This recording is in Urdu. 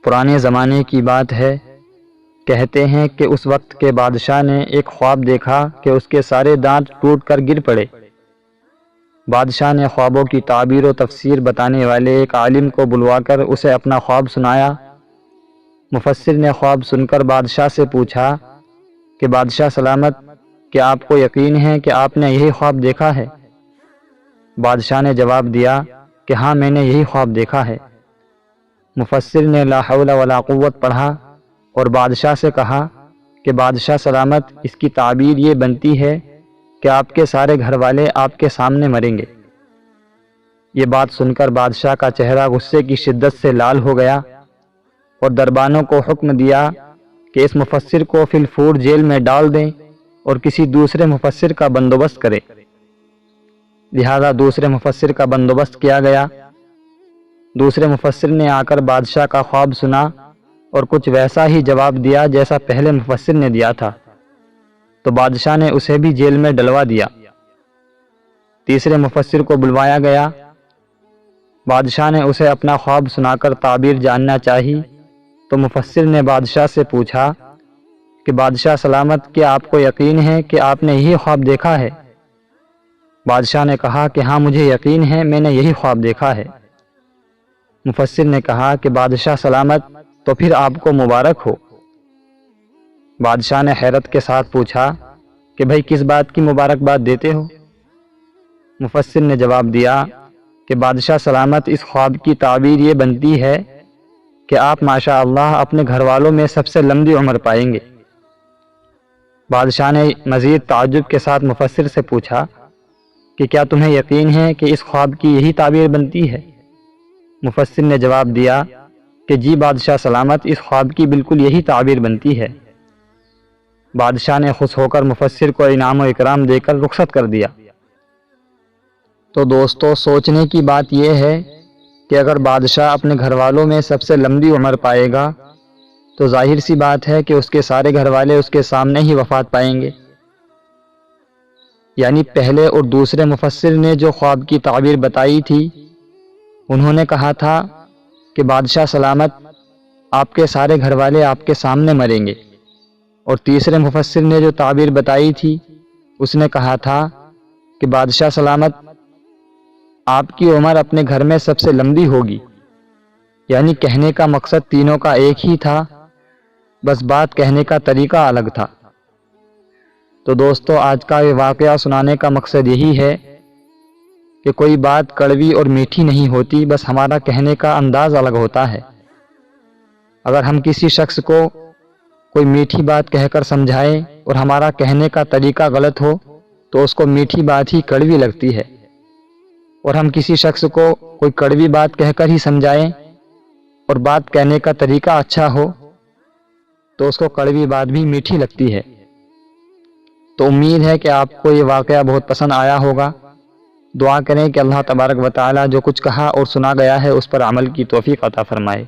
پرانے زمانے کی بات ہے، کہتے ہیں کہ اس وقت کے بادشاہ نے ایک خواب دیکھا کہ اس کے سارے دانت ٹوٹ کر گر پڑے۔ بادشاہ نے خوابوں کی تعبیر و تفسیر بتانے والے ایک عالم کو بلوا کر اسے اپنا خواب سنایا۔ مفسر نے خواب سن کر بادشاہ سے پوچھا کہ بادشاہ سلامت، کیا آپ کو یقین ہے کہ آپ نے یہی خواب دیکھا ہے؟ بادشاہ نے جواب دیا کہ ہاں، میں نے یہی خواب دیکھا ہے۔ مفسر نے لا حول ولا قوت پڑھا اور بادشاہ سے کہا کہ بادشاہ سلامت، اس کی تعبیر یہ بنتی ہے کہ آپ کے سارے گھر والے آپ کے سامنے مریں گے۔ یہ بات سن کر بادشاہ کا چہرہ غصے کی شدت سے لال ہو گیا اور دربانوں کو حکم دیا کہ اس مفسر کو فی الفور جیل میں ڈال دیں اور کسی دوسرے مفسر کا بندوبست کریں۔ لہذا دوسرے مفسر کا بندوبست کیا گیا۔ دوسرے مفسر نے آ کر بادشاہ کا خواب سنا اور کچھ ویسا ہی جواب دیا جیسا پہلے مفسر نے دیا تھا، تو بادشاہ نے اسے بھی جیل میں ڈلوا دیا۔ تیسرے مفسر کو بلوایا گیا۔ بادشاہ نے اسے اپنا خواب سنا کر تعبیر جاننا چاہی، تو مفسر نے بادشاہ سے پوچھا کہ بادشاہ سلامت، کیا آپ کو یقین ہے کہ آپ نے یہی خواب دیکھا ہے؟ بادشاہ نے کہا کہ ہاں، مجھے یقین ہے، میں نے یہی خواب دیکھا ہے۔ مفسر نے کہا کہ بادشاہ سلامت، تو پھر آپ کو مبارک ہو۔ بادشاہ نے حیرت کے ساتھ پوچھا کہ بھئی کس بات کی مبارکباد دیتے ہو؟ مفسر نے جواب دیا کہ بادشاہ سلامت، اس خواب کی تعبیر یہ بنتی ہے کہ آپ ماشاء اللہ اپنے گھر والوں میں سب سے لمبی عمر پائیں گے۔ بادشاہ نے مزید تعجب کے ساتھ مفسر سے پوچھا کہ کیا تمہیں یقین ہے کہ اس خواب کی یہی تعبیر بنتی ہے؟ مفسر نے جواب دیا کہ جی بادشاہ سلامت، اس خواب کی بالکل یہی تعبیر بنتی ہے۔ بادشاہ نے خوش ہو کر مفسر کو انعام و اکرام دے کر رخصت کر دیا۔ تو دوستو، سوچنے کی بات یہ ہے کہ اگر بادشاہ اپنے گھر والوں میں سب سے لمبی عمر پائے گا تو ظاہر سی بات ہے کہ اس کے سارے گھر والے اس کے سامنے ہی وفات پائیں گے۔ یعنی پہلے اور دوسرے مفسر نے جو خواب کی تعبیر بتائی تھی، انہوں نے کہا تھا کہ بادشاہ سلامت، آپ کے سارے گھر والے آپ کے سامنے مریں گے، اور تیسرے مفسر نے جو تعبیر بتائی تھی اس نے کہا تھا کہ بادشاہ سلامت، آپ کی عمر اپنے گھر میں سب سے لمبی ہوگی۔ یعنی کہنے کا مقصد تینوں کا ایک ہی تھا، بس بات کہنے کا طریقہ الگ تھا۔ تو دوستو، آج کا یہ واقعہ سنانے کا مقصد یہی ہے کہ کوئی بات کڑوی اور میٹھی نہیں ہوتی، بس ہمارا کہنے کا انداز الگ ہوتا ہے۔ اگر ہم کسی شخص کو کوئی میٹھی بات کہہ کر سمجھائیں اور ہمارا کہنے کا طریقہ غلط ہو تو اس کو میٹھی بات ہی کڑوی لگتی ہے، اور ہم کسی شخص کو کوئی کڑوی بات کہہ کر ہی سمجھائیں اور بات کہنے کا طریقہ اچھا ہو تو اس کو کڑوی بات بھی میٹھی لگتی ہے۔ تو امید ہے کہ آپ کو یہ واقعہ بہت پسند آیا ہوگا۔ دعا کریں کہ اللہ تبارک و تعالی جو کچھ کہا اور سنا گیا ہے اس پر عمل کی توفیق عطا فرمائے۔